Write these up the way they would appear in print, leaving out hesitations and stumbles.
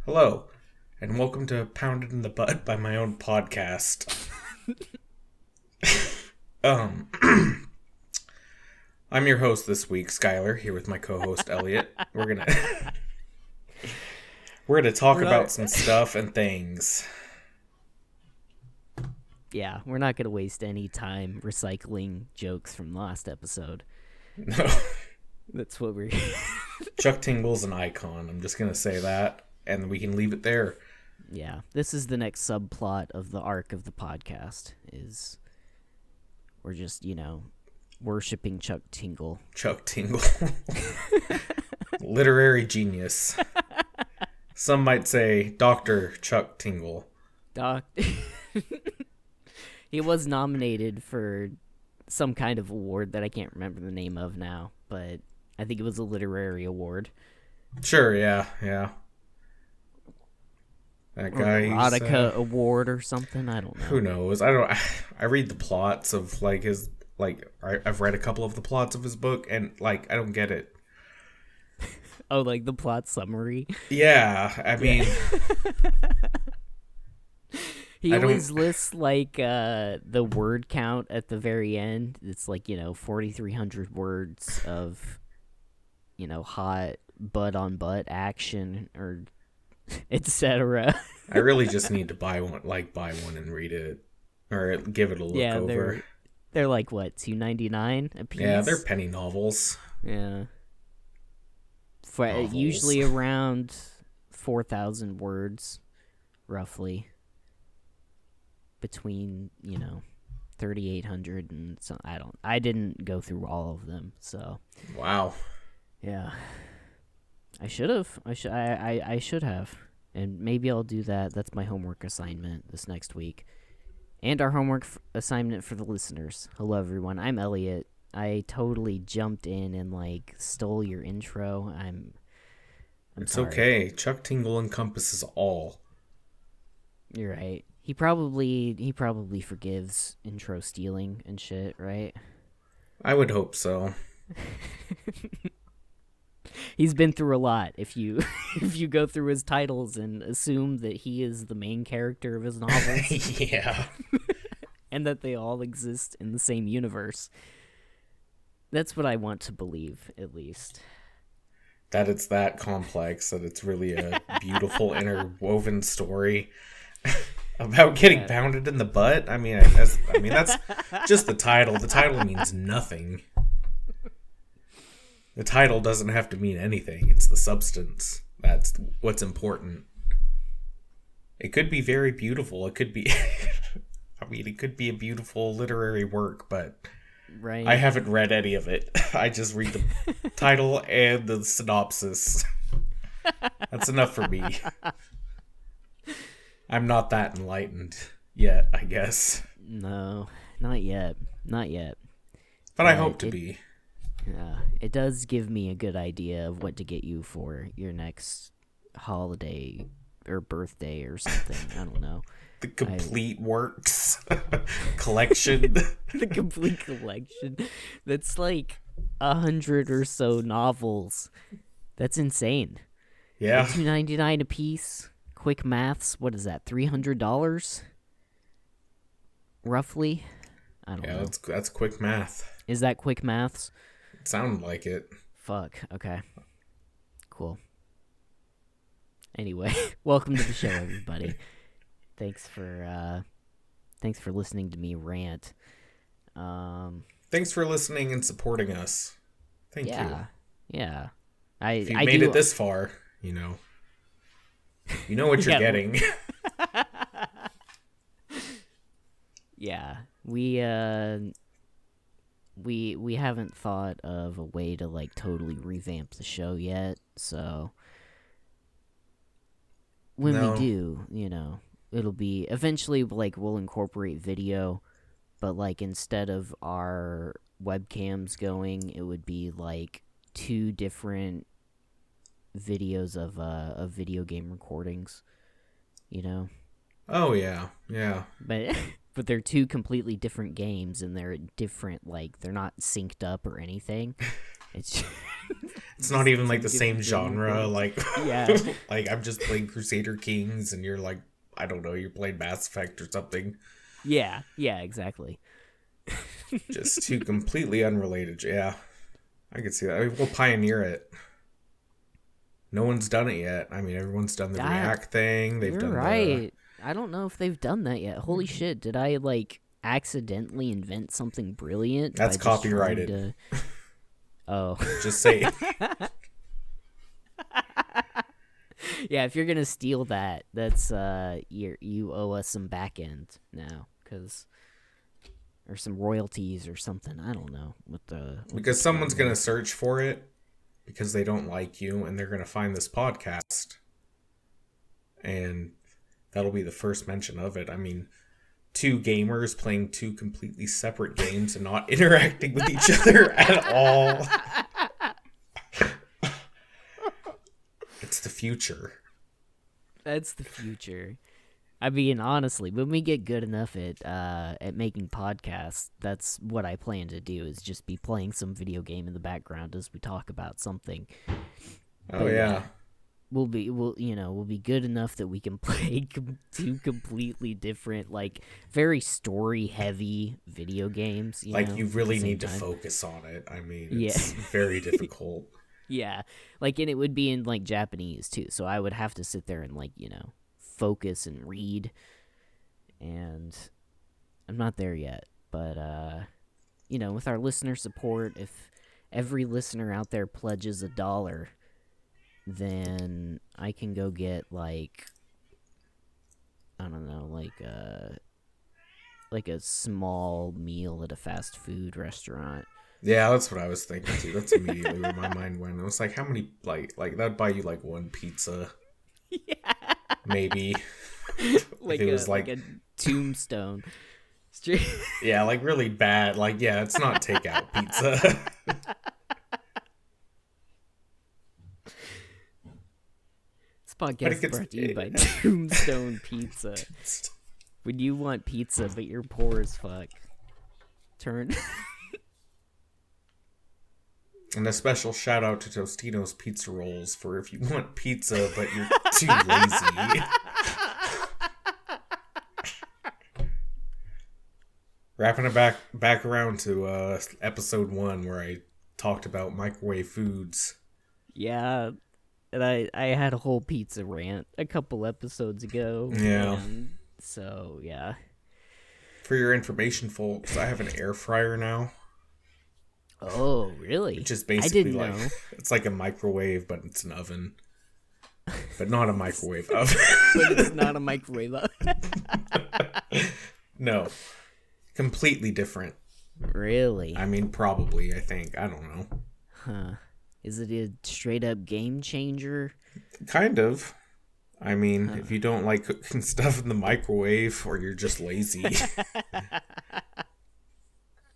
Hello, and welcome to Pounded in the Butt by my own podcast. um, I'm your host this week, Skylar, here with my co-host Elliot. We're gonna talk about some stuff and things. Yeah, we're not gonna waste any time recycling jokes from last episode. No, That's what we're. Chuck Tingle's an icon. I'm just gonna say that, and we can leave it there. Yeah, this is the next subplot of the arc of the podcast. Is we're just worshiping Chuck Tingle. Chuck Tingle, literary genius. Some might say Dr. Chuck Tingle. He was nominated for some kind of award that I can't remember the name of now, but I think it was a literary award. Sure, yeah. That guy, erotica award or something. I don't know. Who knows? I read the plots of I've read a couple of the plots of his book, and I don't get it. Oh, like the plot summary? Yeah, I mean, he always lists the word count at the very end. It's 4,300 words of hot butt on butt action or etc. I really just need to buy one and read it or give it a look over. They're like what, $2.99 a piece? Yeah, they're penny novels. Yeah. For usually around 4,000 words, roughly. Between 3,800 and some. I didn't go through all of them, so. Wow. Yeah. I should have. I should have, and maybe I'll do that. That's my homework assignment this next week, and our homework assignment for the listeners. Hello, everyone. I'm Elliot. I totally jumped in and stole your intro. I'm it's sorry. Okay. Chuck Tingle encompasses all. You're right. He probably forgives intro stealing and shit, right? I would hope so. He's been through a lot. If you go through his titles and assume that he is the main character of his novels, yeah, and that they all exist in the same universe. That's what I want to believe, at least. That it's that complex, that it's really a beautiful interwoven story about getting pounded in the butt. I mean, that's just the title. The title means nothing. The title doesn't have to mean anything. It's the substance. That's what's important. It could be very beautiful. It could be... it could be a beautiful literary work, but... Right. I haven't read any of it. I just read the title and the synopsis. That's enough for me. I'm not that enlightened yet, I guess. No, not yet. But I hope to be. It does give me a good idea of what to get you for your next holiday or birthday or something. I don't know. The complete works collection. The complete collection. That's 100 or so novels. That's insane. Yeah. $2.99 a piece. Quick maths. What is that? $300? Roughly. I don't know. Yeah, that's quick math. Is that quick maths? It sounded like it. Fuck. Okay. Cool. Anyway, welcome to the show, everybody. Thanks for listening to me rant. Thanks for listening and supporting us. Thank you. Yeah. If you made it this far, you know what you're getting. Yeah. We haven't thought of a way to totally revamp the show yet, so when we do, it'll be eventually we'll incorporate video, but instead of our webcams going, it would be two different videos of video game recordings, Oh yeah. But they're two completely different games, and they're different, they're not synced up or anything. It's It's not even like the Two same different video genre. games. Like, Yeah. like I'm just playing Crusader Kings, and you're like, I don't know, you're playing Mass Effect or something. Yeah, exactly. Just two completely unrelated. Yeah, I could see that. I mean, we'll pioneer it. No one's done it yet. I mean, everyone's done the React thing. They've You're done right. I don't know if they've done that yet. Holy shit! Did I like accidentally invent something brilliant? That's by just trying copyrighted. to- Oh. Just say. Yeah, if you're gonna steal that, that's you owe us some back end now, or some royalties or something. I don't know Because someone's going to search for it because they don't like you, and they're going to find this podcast. And that'll be the first mention of it. I mean, two gamers playing two completely separate games and not interacting with each other at all. It's the future. That's the future. I mean, honestly, when we get good enough at making podcasts, that's what I plan to do, is just be playing some video game in the background as we talk about something. Oh, But, yeah. We'll be good enough that we can play two completely different, like, very story heavy video games. You really need to focus on it. I mean, it's very difficult. Yeah, like, and it would be in, like, Japanese too, so I would have to sit there and, like, focus and read, and I'm not there yet, but with our listener support, if every listener out there pledges $1, then I can go get, like, I don't know, like a small meal at a fast food restaurant. Yeah, that's what I was thinking too. That's immediately where my mind went. It was like, how many, like that'd buy you like one pizza. Yeah. Maybe. Like it was like a tombstone. Yeah, like really bad. Like, yeah, it's not takeout pizza. This podcast is brought to you by Tombstone Pizza. When you want pizza but you're poor as fuck, turn. And a special shout out to Tostino's Pizza Rolls for if you want pizza but you're too lazy. Wrapping it back around to episode 1 where I talked about microwave foods. Yeah, and I had a whole pizza rant a couple episodes ago. Yeah. So, yeah. For your information, folks, I have an air fryer now. Oh, really? Which is basically I didn't know. It's like a microwave, but it's an oven. But not a microwave oven. But it's not a microwave oven. No. Completely different. Really? I mean, probably, I think. I don't know. Huh. Is it a straight up game changer? Kind of. I mean, if you don't like cooking stuff in the microwave or you're just lazy.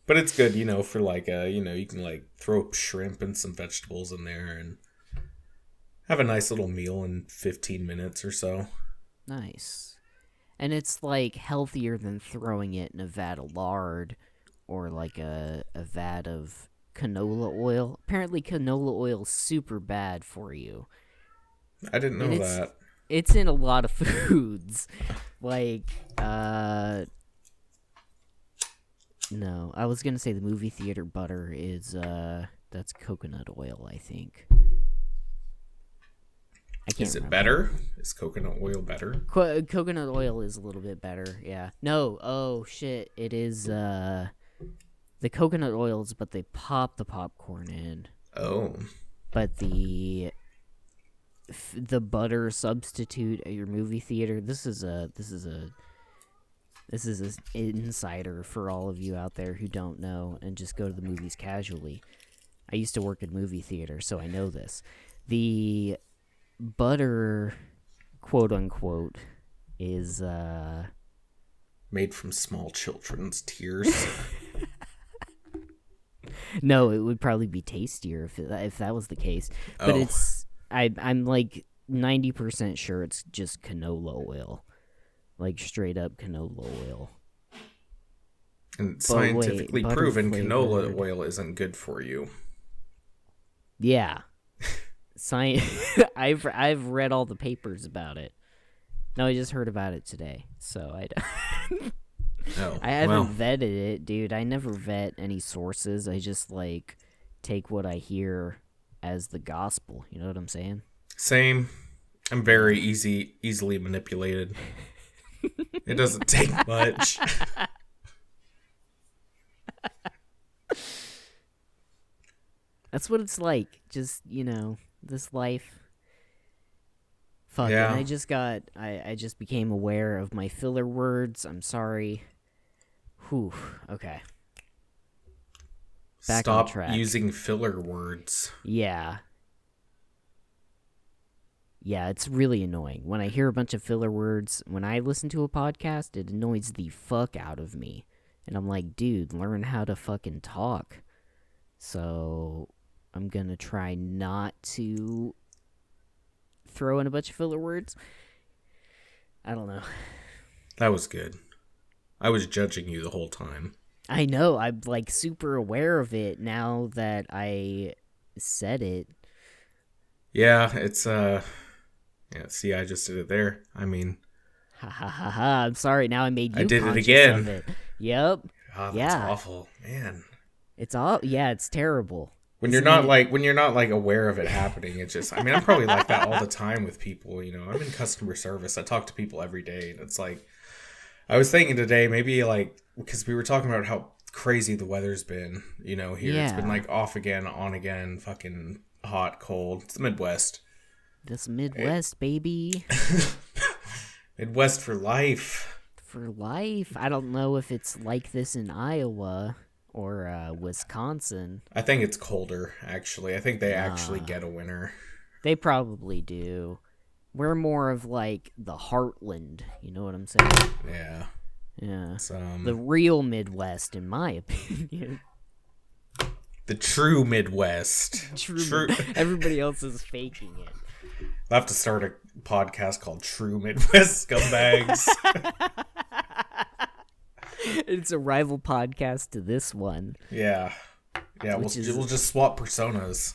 But it's good, for like, you can like throw shrimp and some vegetables in there and have a nice little meal in 15 minutes or so. Nice. And it's like healthier than throwing it in a vat of lard or like a vat of canola oil. Apparently canola oil is super bad for you. I didn't know that. It's in a lot of foods. Like, no, I was gonna say the movie theater butter is, that's coconut oil, I think. I can't remember. Better? Is coconut oil better? Coconut oil is a little bit better, yeah. No, oh shit, it is, the coconut oils, but they pop the popcorn in. Oh. But the butter substitute at your movie theater, this is an insider for all of you out there who don't know and just go to the movies casually. I used to work in movie theater, so I know this. The butter, quote unquote, is made from small children's tears. No, it would probably be tastier if that was the case. But I'm like 90% sure it's just canola oil. Like straight up canola oil. And scientifically proven canola oil isn't good for you. Yeah. I've read all the papers about it. No, I just heard about it today, so I haven't vetted it, dude. I never vet any sources. I just like take what I hear as the gospel. You know what I'm saying? Same. I'm very easily manipulated. It doesn't take much. That's what it's like. Just, this life. Fuck. Yeah. And I just became aware of my filler words. I'm sorry. Whew. Okay. Back on track. Stop using filler words. Yeah. Yeah, it's really annoying. When I hear a bunch of filler words, when I listen to a podcast, it annoys the fuck out of me. And I'm like, dude, learn how to fucking talk. So I'm gonna try not to throw in a bunch of filler words. I don't know. That was good. I was judging you the whole time. I know. I'm like super aware of it now that I said it. Yeah, it's yeah, see, I just did it there. I mean, Ha ha ha ha. I'm sorry. Now I made you I did it conscious again. of it. Yep. God, that's awful, man. It's terrible. When you're not aware of it happening, it's just, I mean, I'm probably like that all the time with people, I'm in customer service. I talk to people every day, and it's like, I was thinking today, maybe like, because we were talking about how crazy the weather's been, here. Yeah. It's been like off again, on again, fucking hot, cold. It's the Midwest. This Midwest, baby. Midwest for life. For life. I don't know if it's like this in Iowa or Wisconsin. I think it's colder, actually. I think they actually get a winter. They probably do. We're more of like the heartland, you know what I'm saying? Yeah. Yeah. The real Midwest, in my opinion. The true Midwest. True. Everybody else is faking it. I'll have to start a podcast called True Midwest Scumbags. It's a rival podcast to this one. Yeah. Yeah, we'll just swap personas.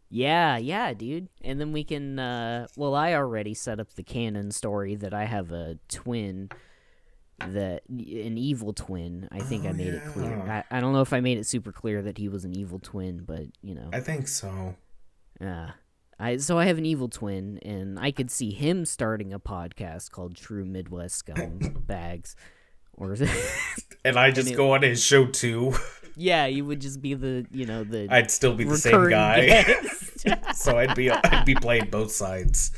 Yeah, dude. And then we can, I already set up the canon story that I have a twin, an evil twin. I think I made it clear. I don't know if I made it super clear that he was an evil twin, but, I think so. Yeah. So I have an evil twin, and I could see him starting a podcast called True Midwest Scumbags. And I just go on his show too. Yeah, you would just be the I'd still be the same guy. So I'd be playing both sides.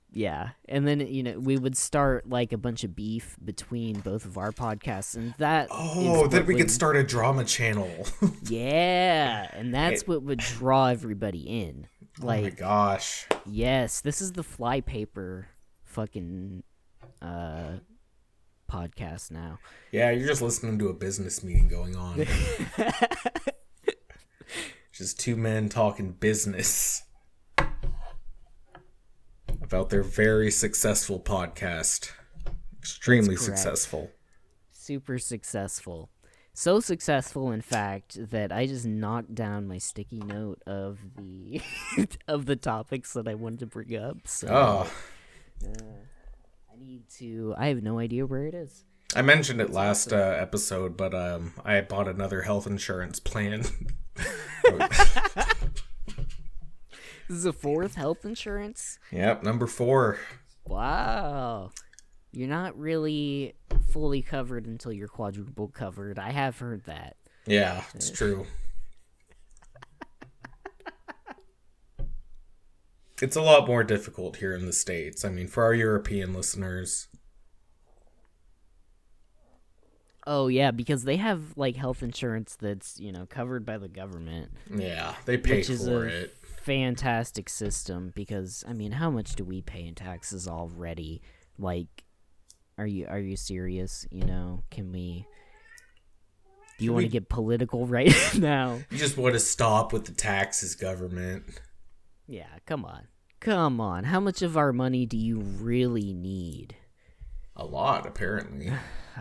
Yeah, and then we would start like a bunch of beef between both of our podcasts, and that then we could start a drama channel. Yeah, and that's what would draw everybody in. Like, oh my gosh. Yes, this is the flypaper fucking podcast now. Yeah, you're just listening to a business meeting going on. Just two men talking business about their very successful podcast. Extremely successful. Super successful. So successful, in fact, that I just knocked down my sticky note of the of the topics that I wanted to bring up. So I have no idea where it is. I mentioned it last episode, but I bought another health insurance plan. This is a fourth health insurance? Yep, number 4. Wow. You're not really fully covered until you're quadruple covered. I have heard that. Yeah, it's true. It's a lot more difficult here in the States. I mean, for our European listeners. Oh, yeah, because they have, like, health insurance that's, covered by the government. Yeah, they pay for it. Fantastic system because, I mean, how much do we pay in taxes already? Like, are you serious? Can we... Do you want to get political right now? You just want to stop with the taxes, government. Yeah, come on. How much of our money do you really need? A lot, apparently.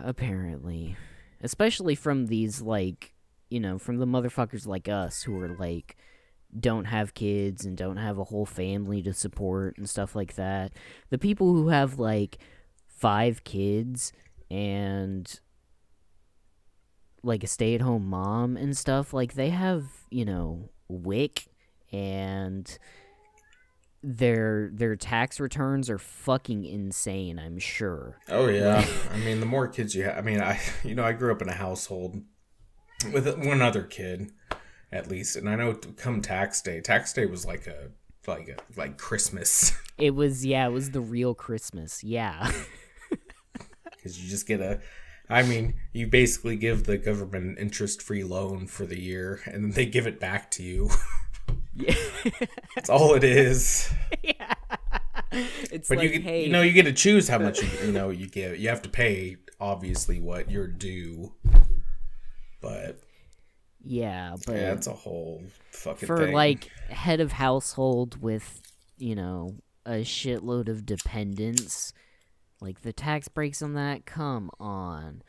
Apparently. Especially from these, like, from the motherfuckers like us who are like don't have kids and don't have a whole family to support and stuff like that. The people who have like 5 kids and like a stay-at-home mom and stuff, like they have, WIC, and their tax returns are fucking insane, I'm sure. Oh yeah. I mean, the more kids you have, I mean, I grew up in a household with one other kid at least, and I know come tax day was like Christmas. It was the real Christmas. Yeah. Cuz you just get you basically give the government an interest-free loan for the year, and then they give it back to you. Yeah. That's all it is. Yeah. It's but like, hey, you get to choose how much you give. You have to pay obviously what you're due. But yeah, it's a whole fucking for thing. like head of household with, a shitload of dependents, like the tax breaks on that, come on.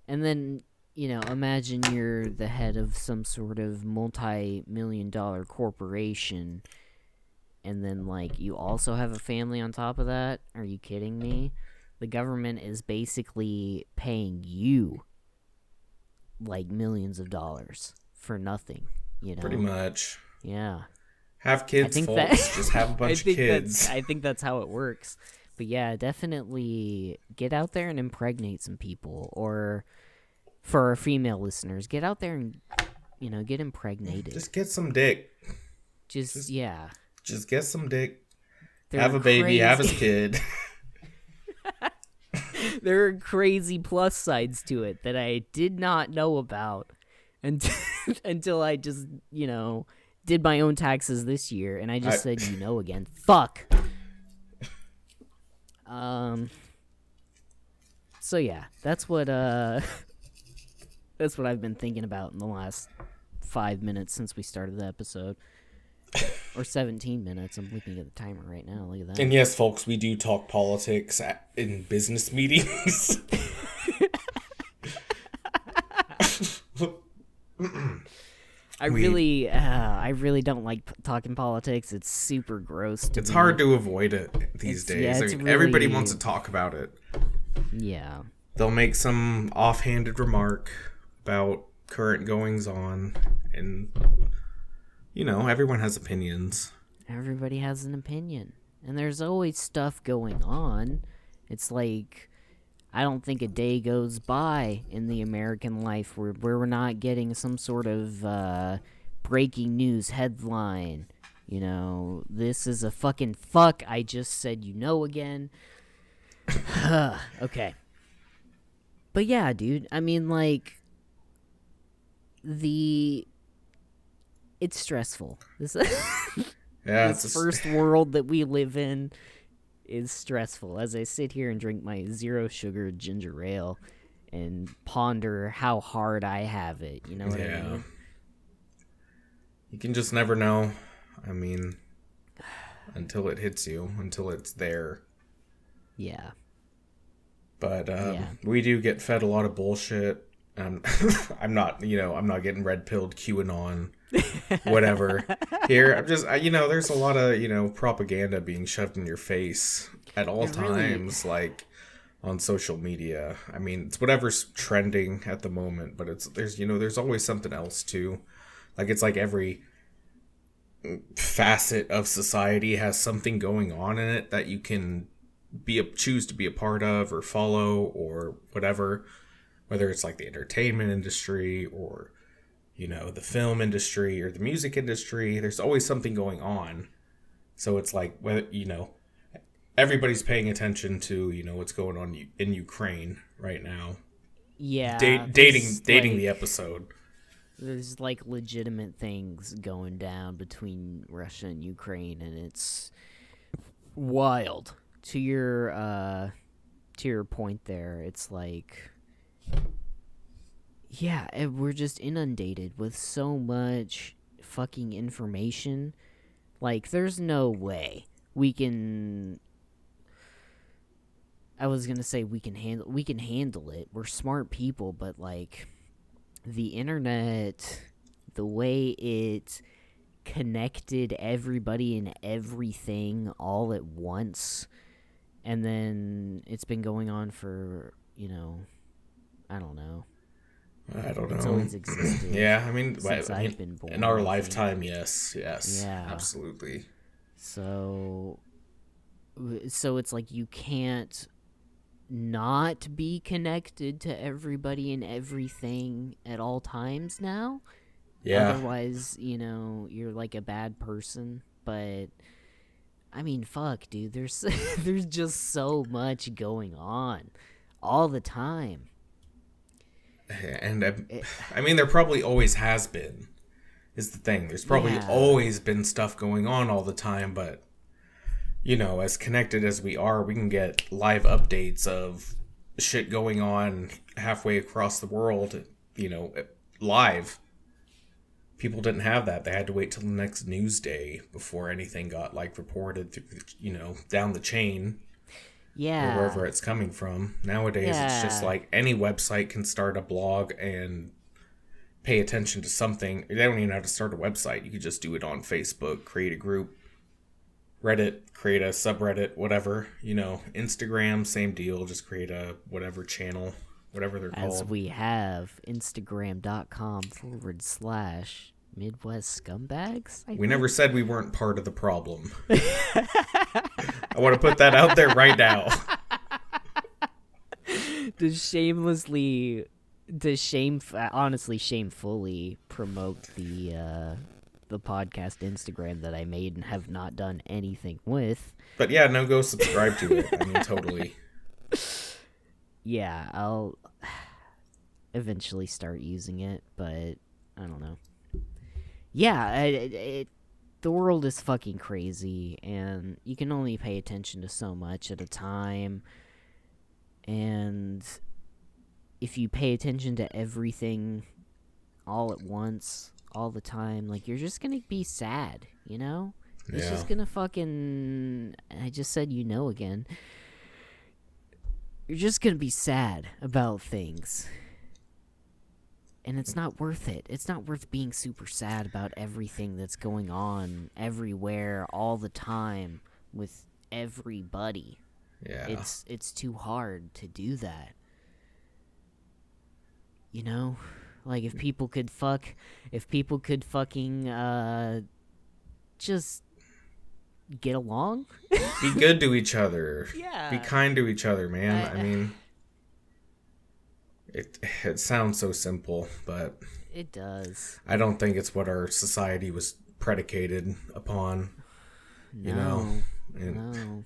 And then, imagine you're the head of some sort of multi-million-dollar corporation, and then, like, you also have a family on top of that? Are you kidding me? The government is basically paying you, like, millions of dollars for nothing, Pretty much. Yeah. Have kids, folks. Just have a bunch of kids. I think that's how it works. But yeah, definitely get out there and impregnate some people. Or for our female listeners, get out there and, get impregnated. Just get some dick. Just get some dick. They're have a baby, have a kid. There are crazy plus sides to it that I did not know about until I just, did my own taxes this year, and I just said, again. Fuck. So yeah, that's what I've been thinking about in the last 5 minutes since we started the episode. Or 17 minutes. I'm looking at the timer right now. Look at that. And yes, folks, we do talk politics in business meetings. I really don't like talking politics. It's super gross to me. It's hard to avoid it these days. Everybody wants to talk about it. Yeah. They'll make some offhanded remark about current goings on, and everyone has opinions. Everybody has an opinion. And there's always stuff going on. It's like, I don't think a day goes by in the American life where we're not getting some sort of breaking news headline. This is a fucking fuck. I just said again. Okay. But yeah, dude. I mean, like, it's stressful. This first world that we live in is stressful. As I sit here and drink my 0 sugar ginger ale and ponder how hard I have it. You know what I mean? You can just never know. I mean, until it hits you, until it's there. Yeah. But we do get fed a lot of bullshit. I'm not getting red pilled QAnon, whatever. Here, I'm just, there's a lot of, propaganda being shoved in your face at all times, like on social media. I mean, it's whatever's trending at the moment, but there's always something else too. Like, it's like every facet of society has something going on in it that you can choose to be a part of or follow or whatever. Whether it's like the entertainment industry or, the film industry or the music industry, there's always something going on. So it's like, everybody's paying attention to, what's going on in Ukraine right now. Yeah. Dating the episode. There's like legitimate things going down between Russia and Ukraine, and it's wild. To your point there, it's like, yeah, we're just inundated with so much fucking information. Like, there's no way we can... I was gonna say we can handle it. We're smart people, but, like, the internet, the way it connected everybody and everything all at once, and then it's been going on for, I don't know. I don't know. It's always existed. Yeah, I mean, since I've been born. In our lifetime, yes. Yeah. Absolutely. So it's like you can't not be connected to everybody and everything at all times now. Yeah. Otherwise, you're like a bad person. But I mean, fuck, dude. There's there's just so much going on all the time. And I mean, there probably always has been, is the thing. There's probably always been stuff going on all the time, but, as connected as we are, we can get live updates of shit going on halfway across the world, live. People didn't have that. They had to wait till the next news day before anything got, reported through, down the chain. Yeah. Or wherever it's coming from. Nowadays, it's just any website can start a blog and pay attention to something. They don't even have to start a website. You could just do it on Facebook, create a group, Reddit, create a subreddit, whatever. Instagram, same deal. Just create a whatever channel, whatever they're called. As we have Instagram.com/Midwest Scumbags. We never said we weren't part of the problem. I want to put that out there right now. Honestly shamefully promote the podcast Instagram that I made and have not done anything with. But yeah, no, go subscribe to it. I mean, totally. Yeah, I'll eventually start using it, but I don't know. Yeah, the world is fucking crazy, and you can only pay attention to so much at a time. And if you pay attention to everything all at once, all the time, you're just gonna be sad, It's just gonna fucking... I just said again. You're just gonna be sad about things. And it's not worth it. It's not worth being super sad about everything that's going on everywhere all the time with everybody. Yeah. It's too hard to do that. If people could fucking just get along. Be good to each other. Yeah. Be kind to each other, man. I mean, it sounds so simple, but it does. I don't think it's what our society was predicated upon. No. No.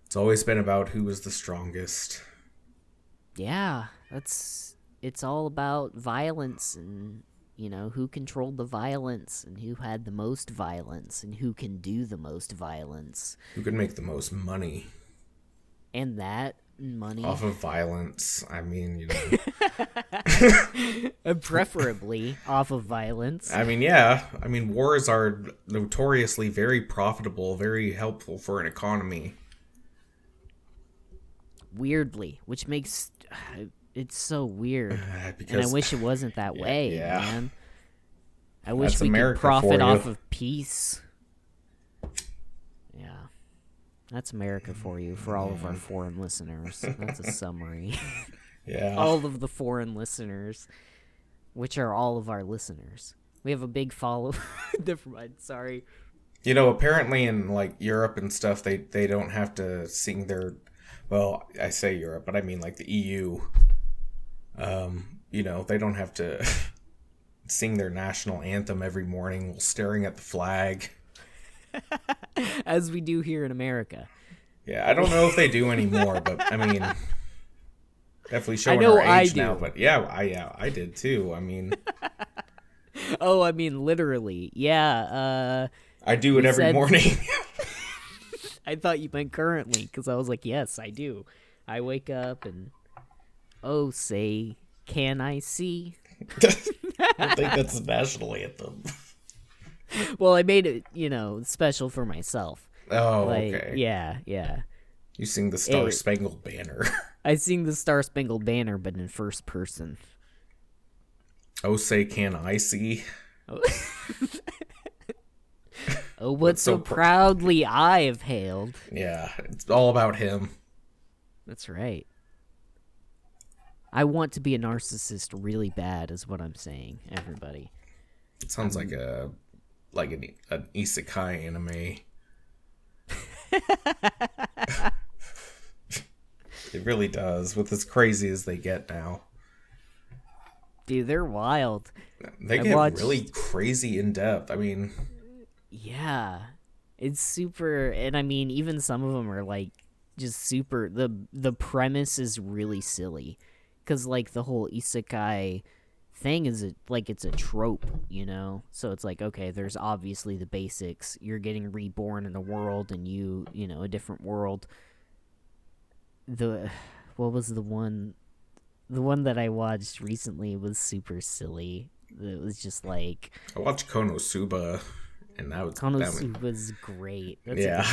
It's always been about who was the strongest. Yeah, it's all about violence and, who controlled the violence and who had the most violence and who can do the most violence. Who can make the most money. And that money. Off of violence. I mean, Preferably off of violence. I mean, yeah. I mean, wars are notoriously very profitable, very helpful for an economy. Weirdly, which makes... It's so weird. Because, and I wish it wasn't that way, man. I wish That's we America could profit for off you. of peace. Yeah. That's America for you, for all of our foreign listeners. That's a summary. Yeah. All of the foreign listeners, which are all of our listeners. We have a big follow. Never mind, sorry. Apparently in, Europe and stuff, they don't have to sing their... Well, I say Europe, but I mean, the EU... they don't have to sing their national anthem every morning while staring at the flag. As we do here in America. Yeah, I don't know if they do anymore, but I mean, definitely showing I know our age I do. now. But I did too. I mean, oh, I mean literally, yeah. I do it every morning. I thought you meant currently, because I was like, yes, I do. I wake up and say, can I see? I think that's the national anthem. Well, I made it, special for myself. Oh, okay. Yeah. You sing the Star Spangled Banner. I sing the Star Spangled Banner, but in first person. Oh, say can I see? Oh, oh what so proudly I have hailed. Yeah, it's all about him. That's right. I want to be a narcissist really bad is what I'm saying, everybody. It sounds like an isekai anime. It really does, with as crazy as they get now. Dude, they're wild. They get really crazy in depth. I mean... Yeah. It's super... And I mean, even some of them are, like, just super... The premise is really silly. Because, like, the whole isekai thing is, it's a trope, you know? So it's like, okay, there's obviously the basics. You're getting reborn in a world, and a different world. What was the one... The one that I watched recently was super silly. It was just like... I watched Konosuba, and that was... Konosuba's great. That's yeah.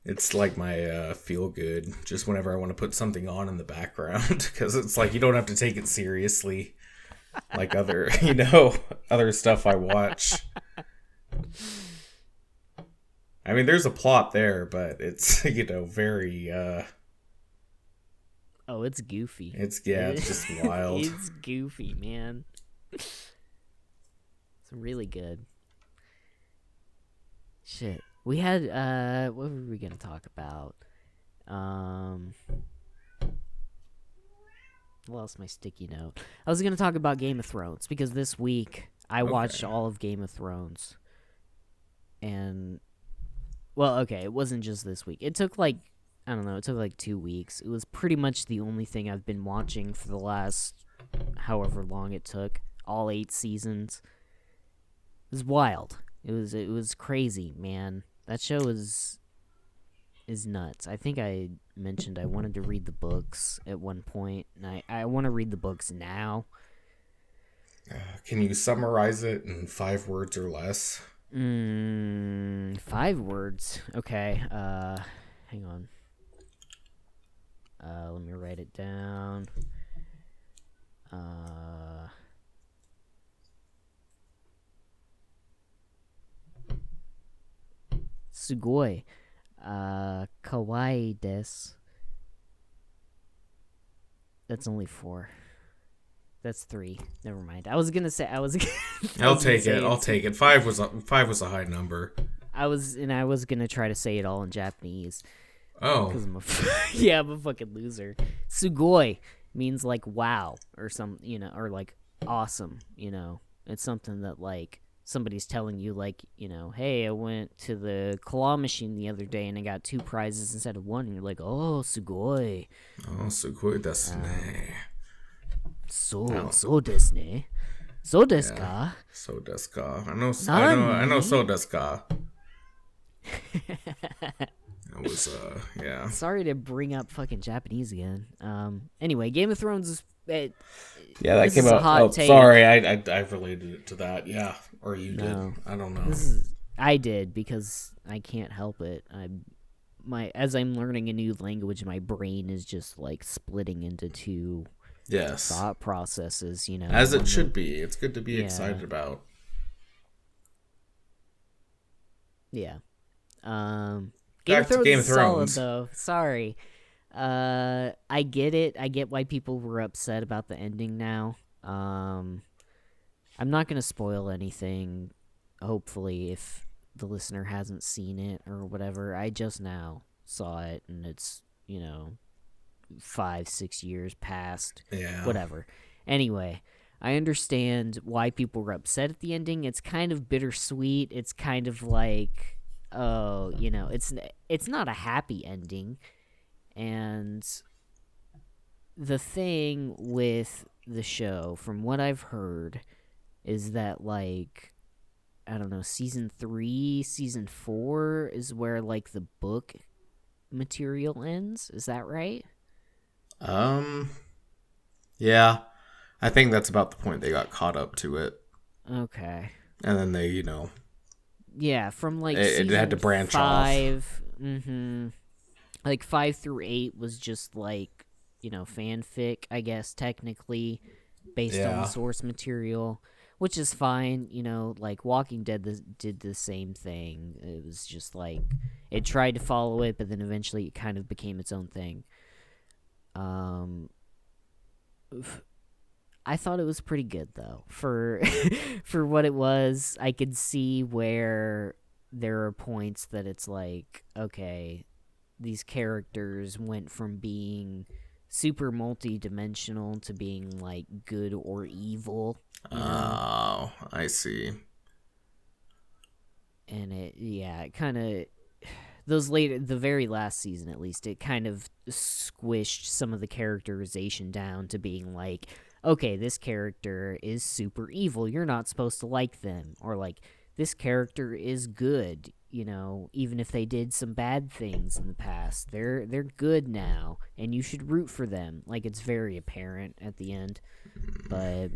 It's like my feel-good, just whenever I want to put something on in the background, because it's like you don't have to take it seriously like other stuff I watch. I mean, there's a plot there, but it's, very... Oh, it's goofy. It's just wild. It's goofy, man. It's really good. Shit. We had, what were we gonna talk about? I lost my sticky note. I was gonna talk about Game of Thrones, because this week I watched all of Game of Thrones. And, well, okay, it wasn't just this week. It took, like, I don't know, it took like 2 weeks. It was pretty much the only thing I've been watching for the last however long it took. All 8 seasons. It was wild. It was crazy, man. That show is nuts. I think I mentioned I wanted to read the books at one point, and I want to read the books now. Can you summarize it in 5 words or less? 5 words. Okay. Hang on. Let me write it down. Sugoi. Kawaii desu. That's only 4. That's 3. Never mind. I was gonna say I'll take it. 5 was a high number. I was gonna try to say it all in Japanese. Oh. Because I'm a fucking loser. Sugoi means like wow or or like awesome, It's something that like somebody's telling you like, hey, I went to the claw machine the other day and I got 2 prizes instead of 1, and you're like, oh, sugoi. Oh, sugoi desu ne. So desu ne. So desu ka? So desu ka. I know so desu ka. It was, yeah. Sorry to bring up fucking Japanese again. Anyway, Game of Thrones is... yeah, that came out. Oh, sorry, I related it to that. Yeah, or you did. I don't know. I did, because I can't help it. As I'm learning a new language, my brain is just like splitting into 2 thought processes. As it should be. It's good to be excited about. Yeah. Game of Thrones is solid, though. Sorry. I get it. I get why people were upset about the ending now. I'm not going to spoil anything, hopefully, if the listener hasn't seen it or whatever. I just now saw it, and it's, 5-6 years past. Yeah. Whatever. Anyway, I understand why people were upset at the ending. It's kind of bittersweet. It's kind of like... oh, it's not a happy ending. And the thing with the show, from what I've heard, is that, like, I don't know, season 3, season 4 is where, like, the book material ends. Is that right? Yeah. I think that's about the point they got caught up to it. Okay. And then they, yeah, from like it had to branch 5, off. Like 5 through 8 was just like, fanfic, I guess, technically, based on the source material, which is fine. Like Walking Dead did the same thing. It was just like it tried to follow it, but then eventually it kind of became its own thing. I thought it was pretty good though for for what it was. I could see where there are points that it's like, okay, these characters went from being super multi-dimensional to being like good or evil. Oh, I see. And it kind of the very last season at least, it kind of squished some of the characterization down to being like, okay, this character is super evil, you're not supposed to like them, or like this character is good, even if they did some bad things in the past, they're good now and you should root for them. Like, it's very apparent at the end. But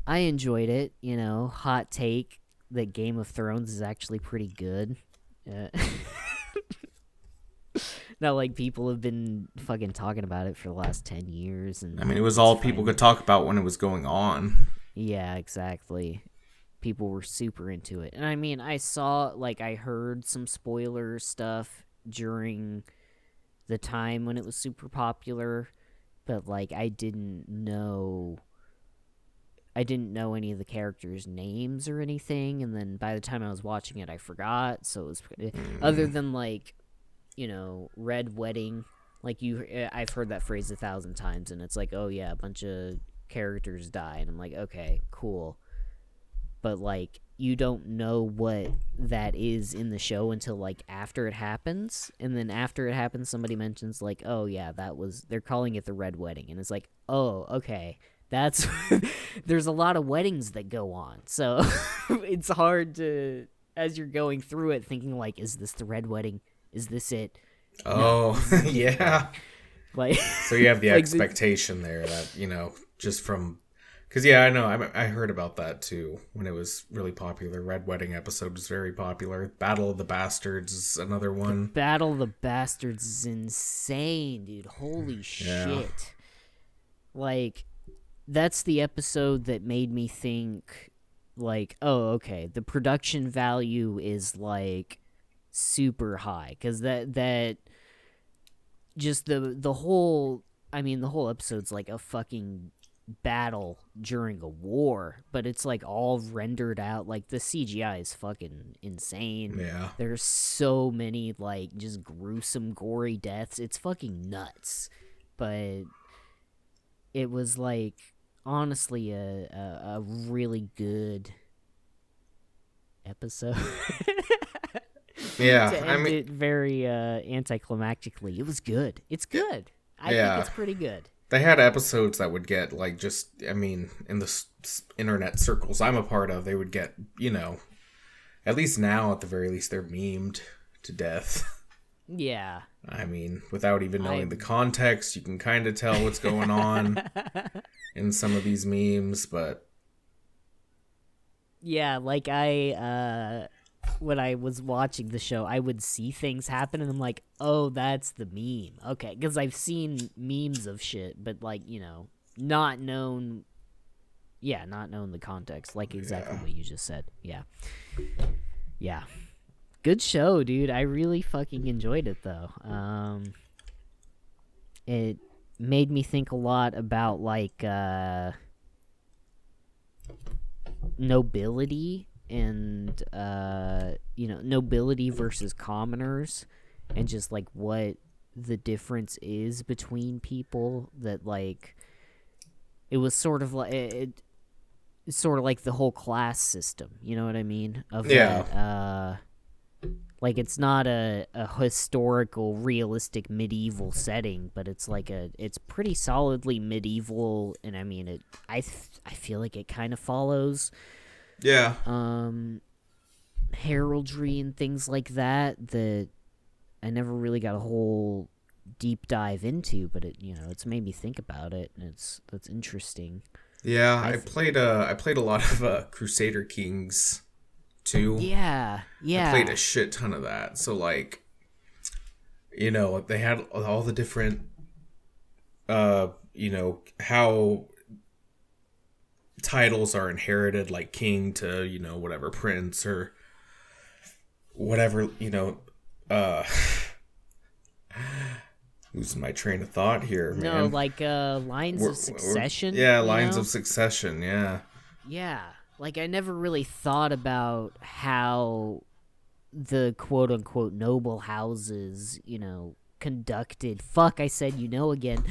I enjoyed it. Hot take that Game of Thrones is actually pretty good. Not like people have been fucking talking about it for the last 10 years. And I mean, it was all people could talk about when it was going on. Yeah, exactly. People were super into it. And I mean, I heard some spoiler stuff during the time when it was super popular, but like I didn't know any of the characters' names or anything, and then by the time I was watching it I forgot. So it was other than like, Red Wedding, like I've heard that phrase 1,000 times, and it's like, oh yeah, a bunch of characters die, and I'm like, okay, cool. But like, you don't know what that is in the show until like after it happens, and then after it happens somebody mentions like, oh yeah, they're calling it the Red Wedding, and it's like, oh, okay, that's there's a lot of weddings that go on, so it's hard to, as you're going through it, thinking like, is this the Red Wedding? Is this it? Oh, no, yeah. Like, so you have the like expectation there that, just from, because I know I heard about that too when it was really popular. Red Wedding episode was very popular. Battle of the Bastards is another one. Battle of the Bastards is insane, dude. Holy shit. Like, that's the episode that made me think like, oh, okay, the production value is like super high, because that just the whole episode's like a fucking battle during a war, but it's like all rendered out. Like, the CGI is fucking insane. Yeah, there's so many like just gruesome gory deaths, it's fucking nuts. But it was like honestly a really good episode. Yeah, to end it very anticlimactically. It was good. It's good. I think it's pretty good. They had episodes that would get like in the internet circles I'm a part of, they would get, at least now at the very least, they're memed to death. Yeah. I mean, without even knowing the context, you can kind of tell what's going on in some of these memes, but yeah, like when I was watching the show, I would see things happen, and I'm like, oh, that's the meme. Okay, because I've seen memes of shit, but like, not known the context, like exactly what you just said. Yeah. Good show, dude. I really fucking enjoyed it, though. It made me think a lot about like nobility and nobility versus commoners, and just like what the difference is between people. That like, it was sort of like it's sort of like the whole class system, you know what I mean, of that, like, it's not a historical realistic medieval setting, but it's like it's pretty solidly medieval. And I mean, I feel like it kind of follows heraldry and things like that I never really got a whole deep dive into, but it's made me think about it, and that's interesting. Yeah, I played a lot of Crusader Kings too. Yeah. I played a shit ton of that. So like, they had all the different how titles are inherited, like king to, whatever, prince or whatever, uh, losing my train of thought here, man. No, like lines of succession. Lines of succession, yeah. Yeah, like I never really thought about how the quote-unquote noble houses, conducted... Fuck, I said again.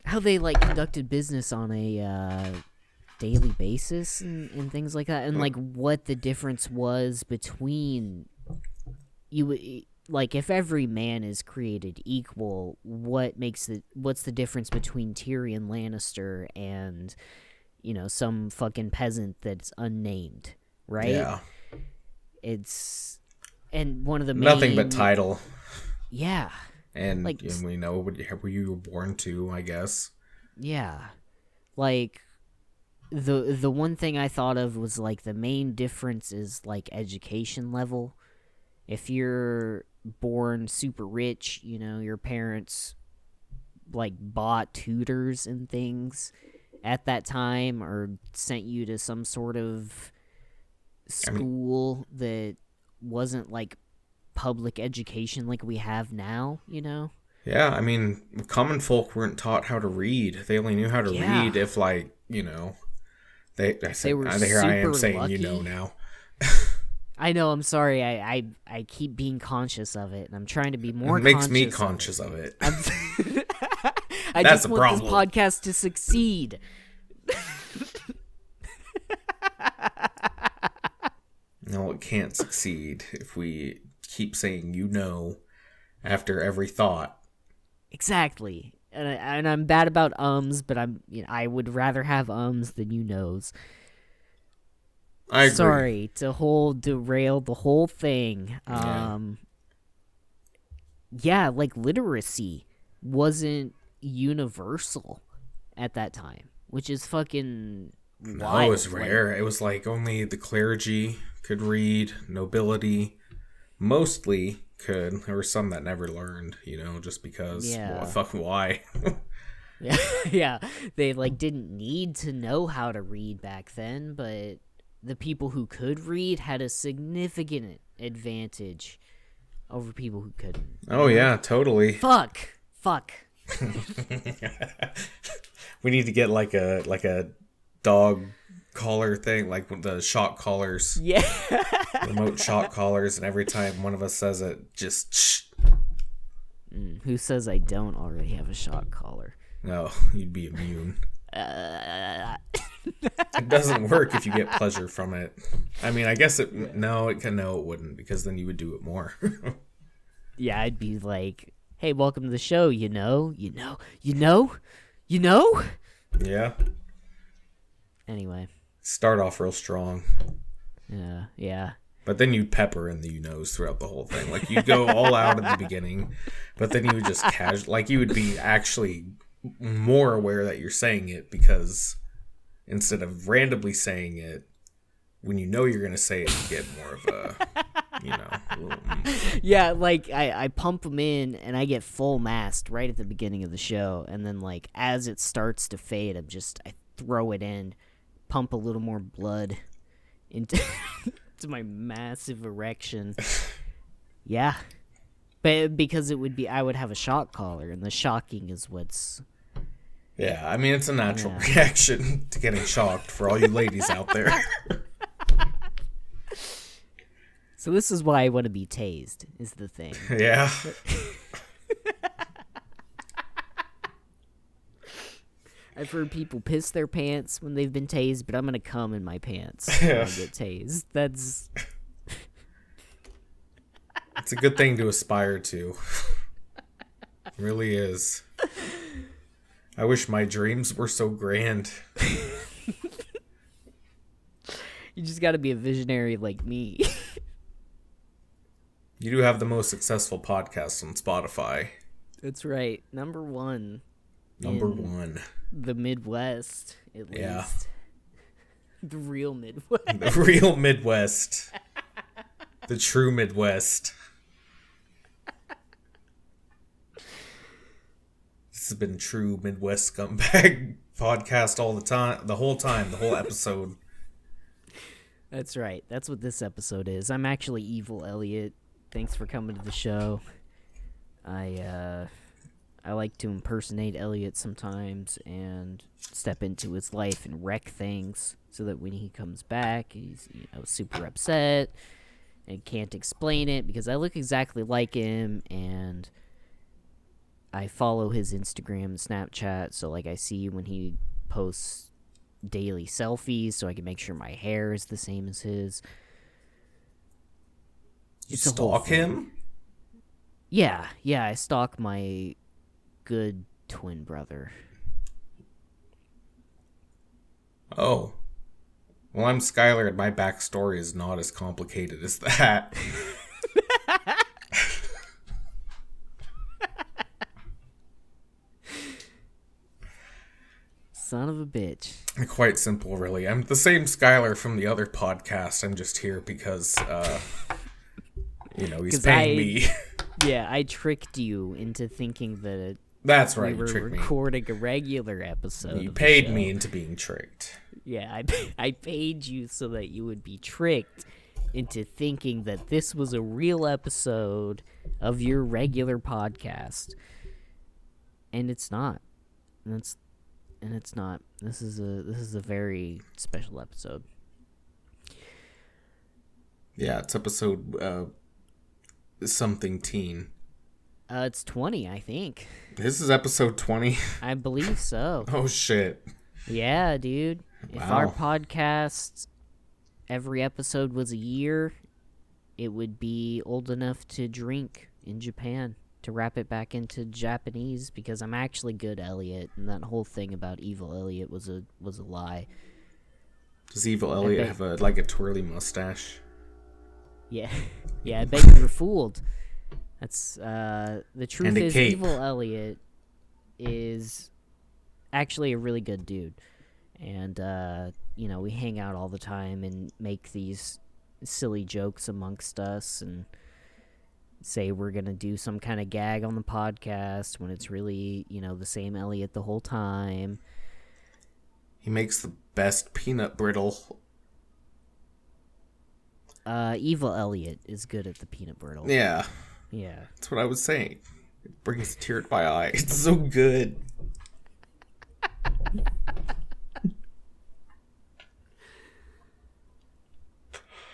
How they, like, conducted business on a daily basis and things like that. And, like, what the difference was between... Like, if every man is created equal, what's the difference between Tyrion Lannister and, some fucking peasant that's unnamed, right? Yeah. And one of the main... Nothing but title. Yeah. And like, we know where you were born to, I guess. Yeah. Like, the one thing I thought of was, like, the main difference is, like, education level. If you're born super rich, your parents, like, bought tutors and things at that time or sent you to some sort of school that wasn't like public education like we have now, Yeah, I mean, common folk weren't taught how to read. They only knew how to read if, like, they were here I am saying lucky. Now. I know, I'm sorry. I keep being conscious of it, and I'm trying to be more conscious. It makes me conscious of it. I just want this podcast to succeed. No, it can't succeed if we keep saying after every thought. Exactly. And I'm bad about but I would rather have than knows. I agree. Sorry to derail the whole thing. Yeah, like literacy wasn't universal at that time, which is fucking wild. No, it was rare. It was like only the clergy could read, nobility mostly could. There were some that never learned, just because. Yeah. Well, fucking why? Yeah. They like didn't need to know how to read back then, but the people who could read had a significant advantage over people who couldn't. Oh yeah, totally. Fuck. We need to get like a dog collar thing, like the shock collars. Yeah. Remote shock collars, and every time one of us says it, just shh. Who says I don't already have a shock collar? No, you'd be immune. It doesn't work if you get pleasure from it. I mean, I guess it wouldn't, because then you would do it more. Yeah, I'd be like, "Hey, welcome to the show, you know." Yeah. Anyway. Start off real strong. Yeah. But then you'd pepper in the you-knows throughout the whole thing. Like, you'd go all out at the beginning, but then you would just you would be actually more aware that you're saying it, because instead of randomly saying it, when you're going to say it, you get more of a, Yeah, like, I pump them in, and I get full mast right at the beginning of the show, and then, like, as it starts to fade, I throw it in, pump a little more blood into to my massive erection. Yeah. But because I would have a shock collar, and the shocking is what's... Yeah, I mean, it's a natural reaction to getting shocked for all you ladies out there. So this is why I want to be tased, is the thing. Yeah. I've heard people piss their pants when they've been tased, but I'm going to cum in my pants when I get tased. That's... It's a good thing to aspire to. It really is. I wish my dreams were so grand. You just got to be a visionary like me. You do have the most successful podcast on Spotify. That's right. Number one. Number one. The Midwest, at least. Yeah. The real Midwest. The real Midwest. The true Midwest. This has been true Midwest Scumbag podcast all the time, the whole episode. That's right. That's what this episode is. I'm actually Evil Elliot. Thanks for coming to the show. I like to impersonate Elliot sometimes and step into his life and wreck things so that when he comes back, he's super upset and can't explain it because I look exactly like him and I follow his Instagram and Snapchat, so like I see when he posts daily selfies so I can make sure my hair is the same as his. You stalk him? Yeah, I stalk my good twin brother. Oh. Well, I'm Skylar, and my backstory is not as complicated as that. Son of a bitch. Quite simple, really. I'm the same Skylar from the other podcast. I'm just here because, he's paying me. Yeah, I tricked you into thinking that that's right. We were recording a regular episode. You paid me into being tricked. Yeah, I paid you so that you would be tricked into thinking that this was a real episode of your regular podcast, and it's not. And it's not. This is a very special episode. Yeah, it's episode something teen. It's 20, I think. This is episode 20? I believe so. Oh, shit. Yeah, dude. Wow. If our podcast, every episode was a year, it would be old enough to drink in Japan, to wrap it back into Japanese, because I'm actually good Elliot, and that whole thing about Evil Elliot was a lie. Does Evil Elliot have a twirly mustache? Yeah. Yeah, I bet you were fooled. That's the truth is cape. Evil Elliot is actually a really good dude. And we hang out all the time and make these silly jokes amongst us and say we're going to do some kind of gag on the podcast when it's really, the same Elliot the whole time. He makes the best peanut brittle. Evil Elliot is good at the peanut brittle. Yeah. Yeah. That's what I was saying. It brings a tear to my eye. It's so good.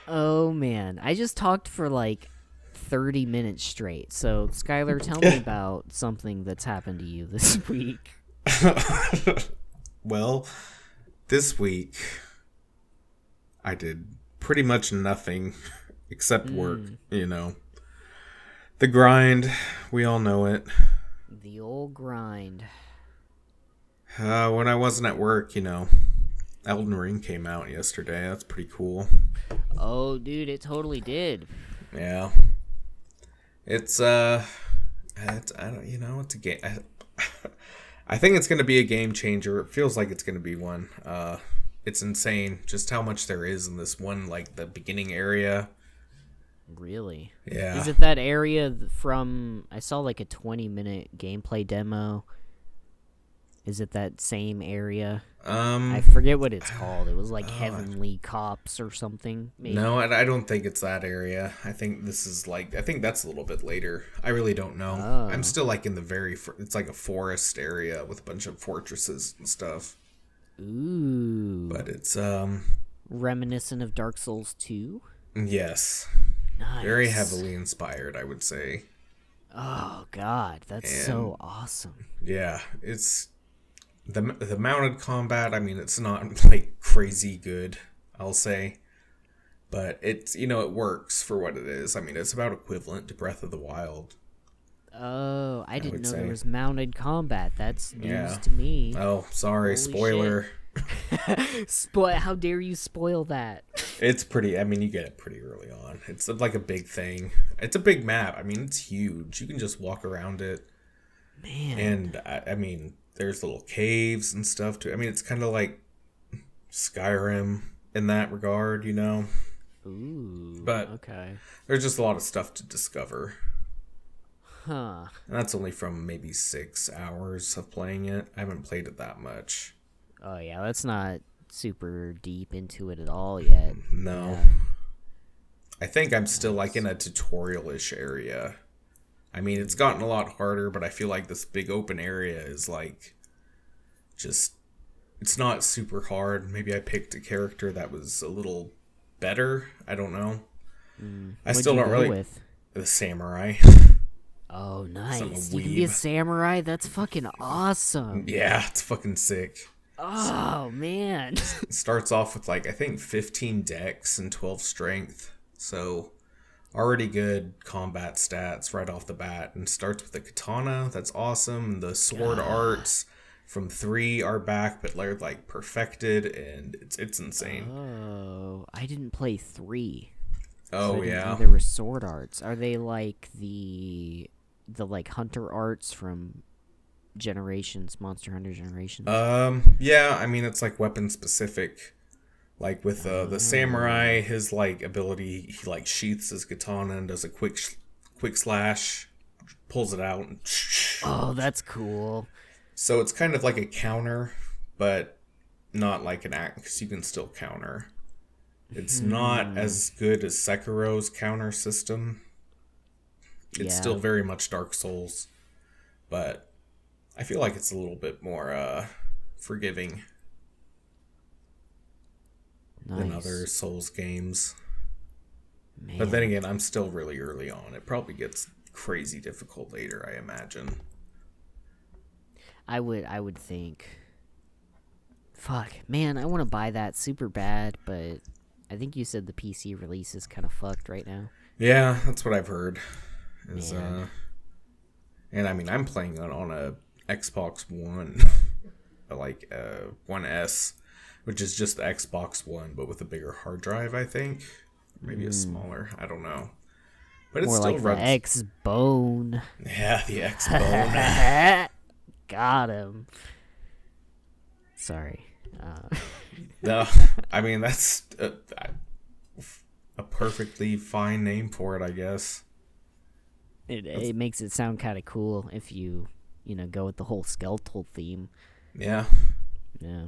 Oh, man. I just talked for 30 minutes straight. So, Skylar, tell me about something that's happened to you this week. Well, this week, I did pretty much nothing except work, The grind, we all know it. The old grind. When I wasn't at work, Elden Ring came out yesterday. That's pretty cool. Oh, dude, it totally did. Yeah. It's I don't, it's a game. I think it's going to be a game changer. It feels like it's going to be one. It's insane just how much there is in this one, the beginning area. Really? Yeah. Is it that area from... I saw a 20-minute gameplay demo. Is it that same area? I forget what it's called. It was Heavenly Cops or something. Maybe. No, I don't think it's that area. I think this is I think that's a little bit later. I really don't know. Oh. I'm still in the it's a forest area with a bunch of fortresses and stuff. Ooh. But it's reminiscent of Dark Souls 2? Yes. Nice. Very heavily inspired, I would say. Oh god, that's so awesome. Yeah, it's the mounted combat. I mean, it's not crazy good, I'll say, but it's it works for what it is. I mean, it's about equivalent to Breath of the Wild. Oh, I didn't know say. there was mounted combat. That's news to me. Oh, sorry, Holy spoiler. How dare you spoil that? It's pretty. I mean, you get it pretty early on. It's a big thing. It's a big map. I mean, it's huge. You can just walk around it. Man. And I mean, there's little caves and stuff too. I mean, it's kind of like Skyrim in that regard, Ooh. But okay. there's just a lot of stuff to discover. Huh. And that's only from maybe 6 hours of playing it. I haven't played it that much. Oh, yeah, that's not super deep into it at all yet. No. Yeah. I think I'm still like Nice. in a tutorial-ish area. I mean, it's gotten a lot harder, but I feel like this big open area is like just it's not super hard. Maybe I picked a character that was a little better. I don't know. I What'd still you don't go really with? the samurai. Oh, I'm a nice. You can be a weeb. samurai? That's fucking awesome. Yeah, it's fucking sick. Oh, man. It starts off with like I think 15 dex and 12 strength. So already good combat stats right off the bat, and starts with the katana. That's awesome. The sword arts from 3 are back, but they're like perfected, and it's insane. Oh, I didn't play 3. So I Oh didn't know yeah. there were sword arts. Are they like the like hunter arts from Generations, Monster Hunter Generations? Yeah, I mean it's like weapon specific. Like with the samurai, his like ability, he like sheaths his katana and does a quick slash, pulls it out. And Oh, that's cool. so it's kind of like a counter, but not like an act because you can still counter. It's not as good as Sekiro's counter system. It's Yeah. still very much Dark Souls, but I feel like it's a little bit more forgiving than other Nice. Souls games. Man. But then again, I'm still really early on. It probably gets crazy difficult later, I imagine. I would think. Fuck, man, I want to buy that super bad, but I think you said the PC release is kind of fucked right now. Yeah, that's what I've heard. Man. And I mean, I'm playing it on a Xbox One, like One S, which is just the Xbox One, but with a bigger hard drive, I think. Maybe a smaller. I don't know. But it More still like runs. the X-Bone. Yeah, the X-Bone. Got him. Sorry. No, I mean, that's a perfectly fine name for it, I guess. It makes it sound kind of cool if you go with the whole skeletal theme. Yeah. Yeah.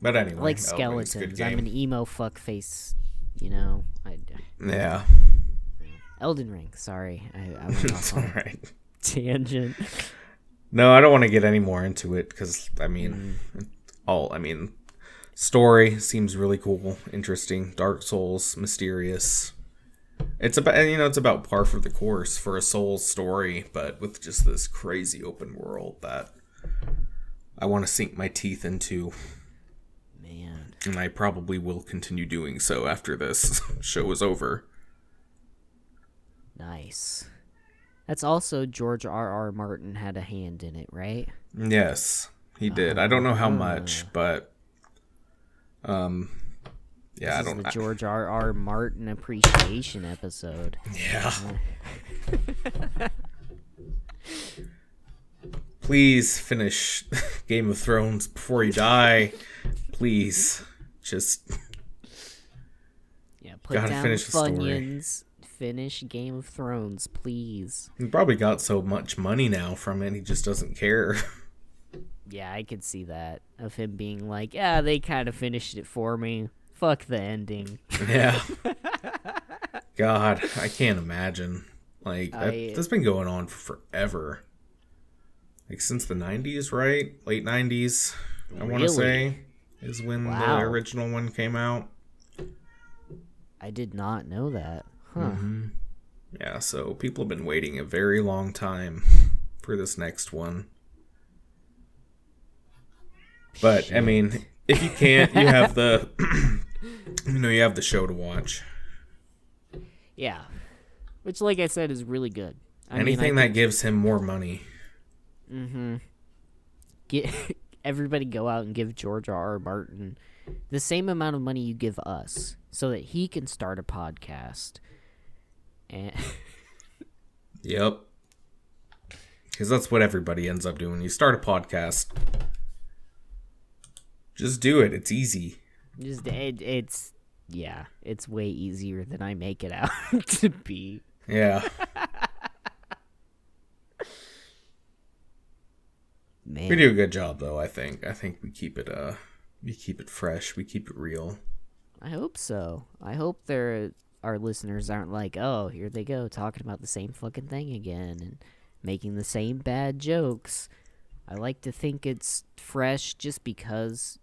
But anyway, I like Elden Ring's a good skeletons. I'm game. an emo fuckface, Yeah. Elden Ring, sorry. I went It's off on a alright. tangent. No, I don't want to get any more into it because, I mean, story seems really cool, interesting. Dark Souls, mysterious. It's about par for the course for a Souls story, but with just this crazy open world that I want to sink my teeth into. Man. And I probably will continue doing so after this show is over. Nice. That's also George R.R. Martin had a hand in it, right? Yes, he did. I don't know how much, but yeah, This I is don't. the George R.R. Martin appreciation episode. Yeah. Please finish Game of Thrones before you die. Please, just Yeah, put gotta down finish the the story. Funyuns. Finish Game of Thrones, please. he probably got so much money now from it, he just doesn't care. Yeah, I could see that. Of him being like, yeah, they kind of finished it for me. Fuck the ending. Yeah. God, I can't imagine. Like, that's been going on for forever. Like, since the 90s, right? Late 90s, I want to say, is when the original one came out. I did not know that. Huh. Mm-hmm. Yeah, so people have been waiting a very long time for this next one. But, Shit. I mean, if you can't, you have the... you have the show to watch. Yeah. Which, like I said, is really good. Anything that gives him more money. Mm-hmm. Get everybody go out and give George R.R. Martin the same amount of money you give us so that he can start a podcast. And Yep. Because that's what everybody ends up doing. You start a podcast. Just do it. It's easy. it's way easier than I make it out to be. Yeah. man. We do a good job, though. I think we keep it fresh. We keep it real. I hope so. I hope our listeners aren't like, oh, here they go talking about the same fucking thing again and making the same bad jokes. I like to think it's fresh just because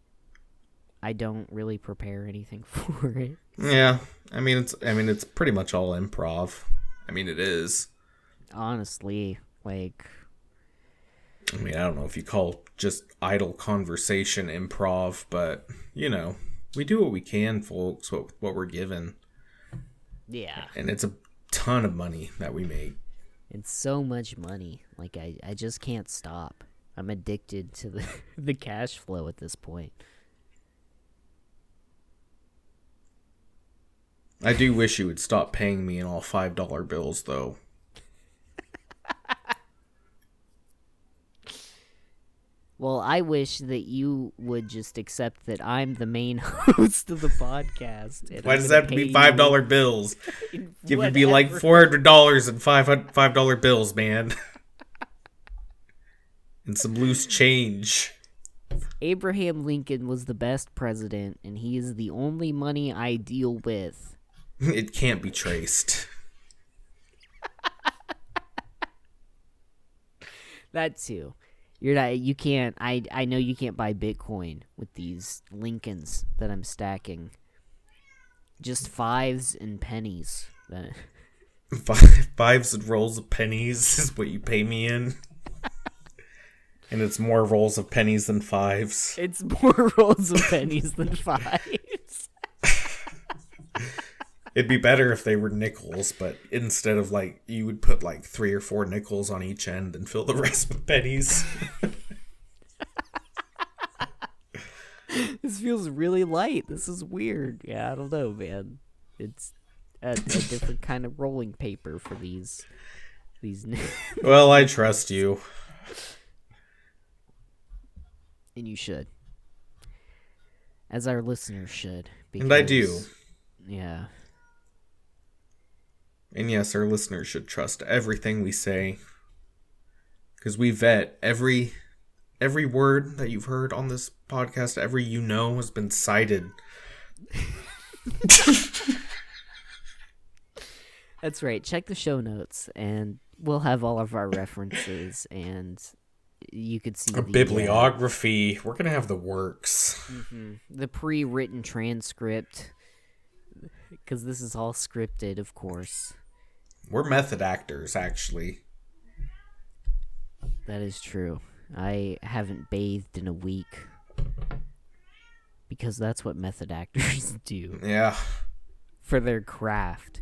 I don't really prepare anything for it. Yeah, it's pretty much all improv. I mean, it is. Honestly, like, I don't know if you call just idle conversation improv, but we do what we can, folks. What we're given. yeah. And it's a ton of money that we make. It's so much money. Like, I just can't stop. I'm addicted to the cash flow at this point. I do wish you would stop paying me in all $5 bills, though. Well, I wish that you would just accept that I'm the main host of the podcast. And Why does that have to be $5 bills? Give me like $400 in $5 bills, man. And some loose change. Abraham Lincoln was the best president, and he is the only money I deal with. It can't be traced. That too. You can't. I know you can't buy Bitcoin with these Lincolns that I'm stacking. Just fives and pennies. Fives and rolls of pennies is what you pay me in. And it's more rolls of pennies than fives. It's more rolls of pennies than fives. It'd be better if they were nickels, but instead of you would put 3 or 4 nickels on each end and fill the rest with pennies. This feels really light. This is weird. Yeah, I don't know, man. It's a different kind of rolling paper for these. Well, I trust you. And you should. As our listeners should. And I do. Yeah. And yes, our listeners should trust everything we say. Because we vet every word that you've heard on this podcast, has been cited. That's right. Check the show notes, and we'll have all of our references, and you could see a bibliography. We're going to have the works. Mm-hmm. The pre-written transcript, because this is all scripted, of course. We're method actors, actually. That is true. I haven't bathed in a week. Because that's what method actors do. Yeah. For their craft.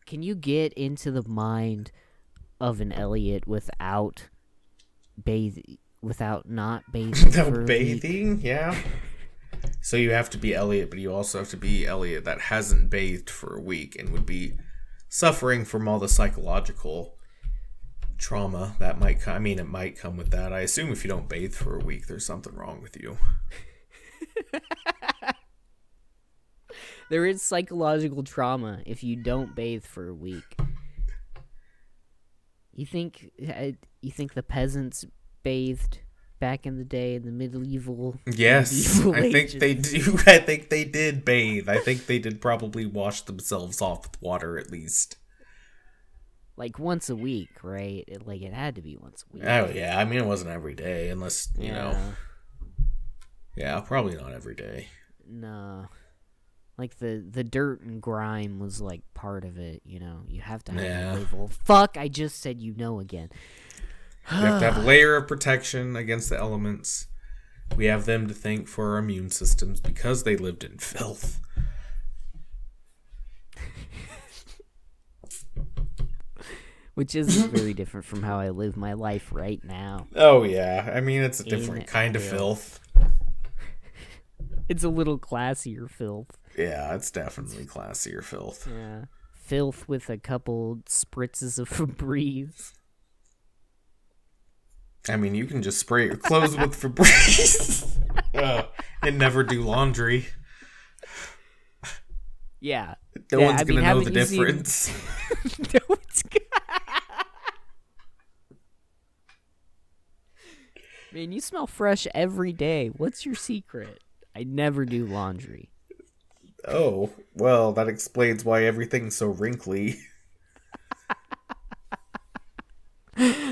Can you get into the mind of an Elliot without not bathing? Without bathing? Yeah. So you have to be Elliot, but you also have to be Elliot that hasn't bathed for a week and would be suffering from all the psychological trauma that might come. It might come with that. I assume if you don't bathe for a week, there's something wrong with you. There is psychological trauma if you don't bathe for a week. You think the peasants bathed back in the day in the medieval? Yes, I think they do. I think they did bathe. I think they did probably wash themselves off with water at least. Like once a week, right? It had to be once a week. Oh yeah, it wasn't every day, unless you know. Yeah, probably not every day. No. Like the dirt and grime was like part of it, you know. You have to have a label. Fuck, I just said again. You have to have a layer of protection against the elements. We have them to thank for our immune systems because they lived in filth. Which is very different from how I live my life right now. Oh yeah, it's a different kind of filth. It's a little classier filth. Yeah, it's definitely classier filth. Yeah. Filth with a couple spritzes of Febreze. You can just spray your clothes with Febreze and never do laundry. Yeah. No one's going to know the difference. No one's Man, you smell fresh every day. What's your secret? I never do laundry. Oh, well, that explains why everything's so wrinkly.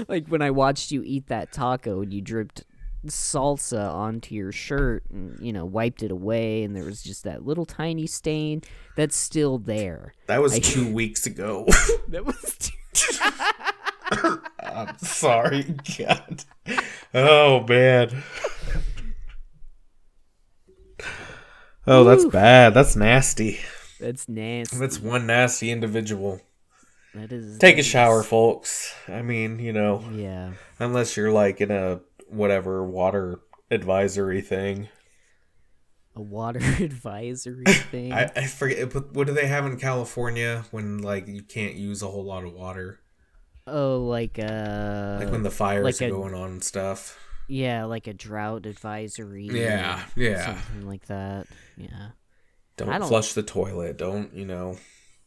Like when I watched you eat that taco and you dripped salsa onto your shirt and, wiped it away, and there was just that little tiny stain that's still there. That was 2 weeks ago. That was I'm sorry, God. Oh, man. Oh, that's bad. That's nasty. That's nasty. That's one nasty individual. That is. Take a shower, folks. I mean, Yeah. unless you're like in a water advisory thing. A water advisory thing. I forget. But what do they have in California when like you can't use a whole lot of water? Oh, like when the fires are going on and stuff. Yeah, like a drought advisory. Yeah. Something like that. Yeah. Don't flush the toilet. Don't,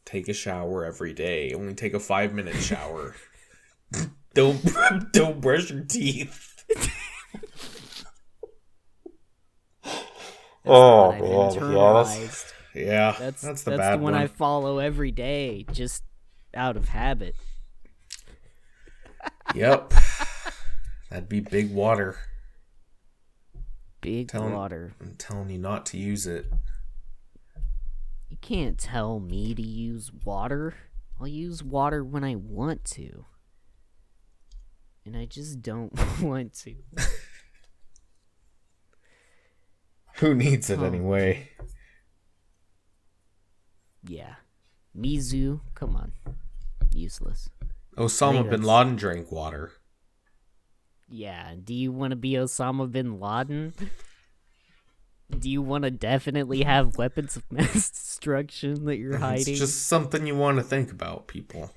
take a shower every day. Only take a 5-minute shower. Don't brush your teeth. Oh man, yeah. That's the bad one one. I follow every day, just out of habit. Yep. That'd be big water. Water. I'm telling you not to use it. You can't tell me to use water. I'll use water when I want to. And I just don't want to. Who needs it anyway? Yeah. Mizu, come on. Useless. Osama bin Laden drank water. Yeah, do you want to be Osama bin Laden? Do you want to definitely have weapons of mass destruction that you're hiding? It's just something you want to think about, people.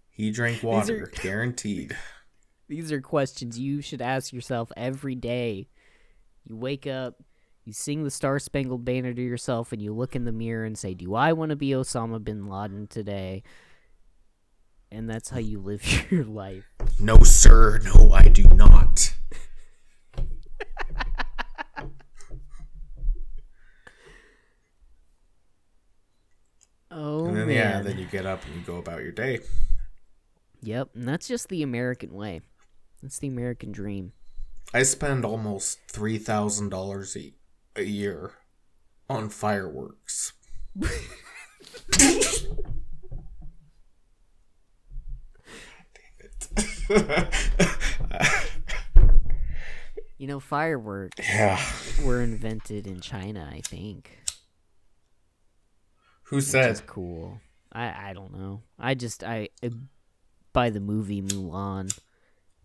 He drank water, guaranteed. These are questions you should ask yourself every day. You wake up, you sing the Star-Spangled Banner to yourself, and you look in the mirror and say, do I want to be Osama bin Laden today? And that's how you live your life. No, sir. No, I do not. Oh, and then, man. then you get up and you go about your day. Yep, and that's just the American way. That's the American dream. I spend almost $3,000 a year on fireworks. Fireworks were invented in China, I think. Who said? Which is cool. I don't know. By the movie Mulan,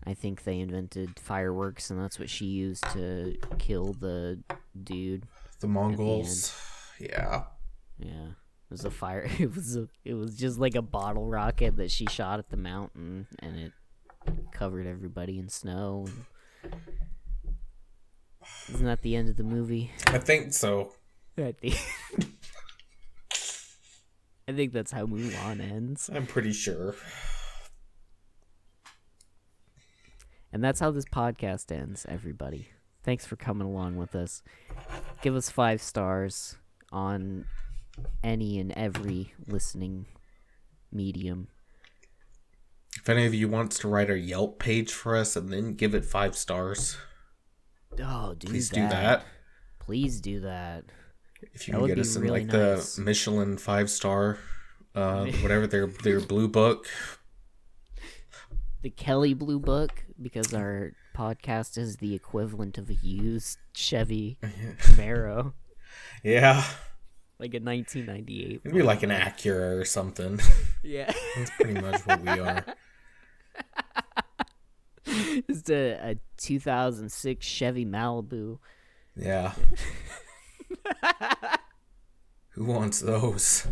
I think they invented fireworks, and that's what she used to kill the dude. The Mongols. Yeah. Yeah. It was a fire. It was just like a bottle rocket that she shot at the mountain, and it covered everybody in snow. Isn't that the end of the movie? I think so. I think that's how Mulan ends. I'm pretty sure. And that's how this podcast ends, everybody. Thanks for coming along with us. Give us 5 stars on any and every listening medium. If any of you wants to write a Yelp page for us and then give it 5 stars. Oh, please do that. Please do that. If you can get us in really nice. The Michelin 5-star, whatever their blue book. The Kelly Blue Book, because our podcast is the equivalent of a used Chevy Camaro. Yeah. Like a 1998. It'd be like an Acura or something. Yeah. That's pretty much what we are. Just a 2006 Chevy Malibu. Yeah. Who wants those?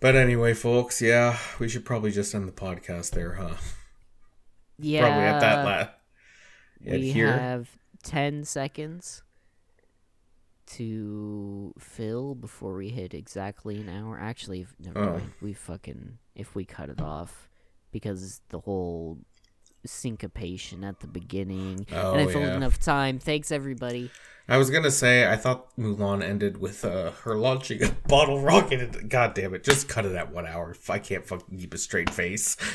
But anyway, folks, yeah, we should probably just end the podcast there, huh? Yeah. Probably at that we have 10 seconds. to fill before we hit exactly an hour. Actually, never mind. If we cut it off because the whole syncopation at the beginning, and I filled enough time. Thanks, everybody. I was gonna say I thought Mulan ended with her launching a bottle rocket. God damn it! Just cut it at 1 hour. I can't fucking keep a straight face.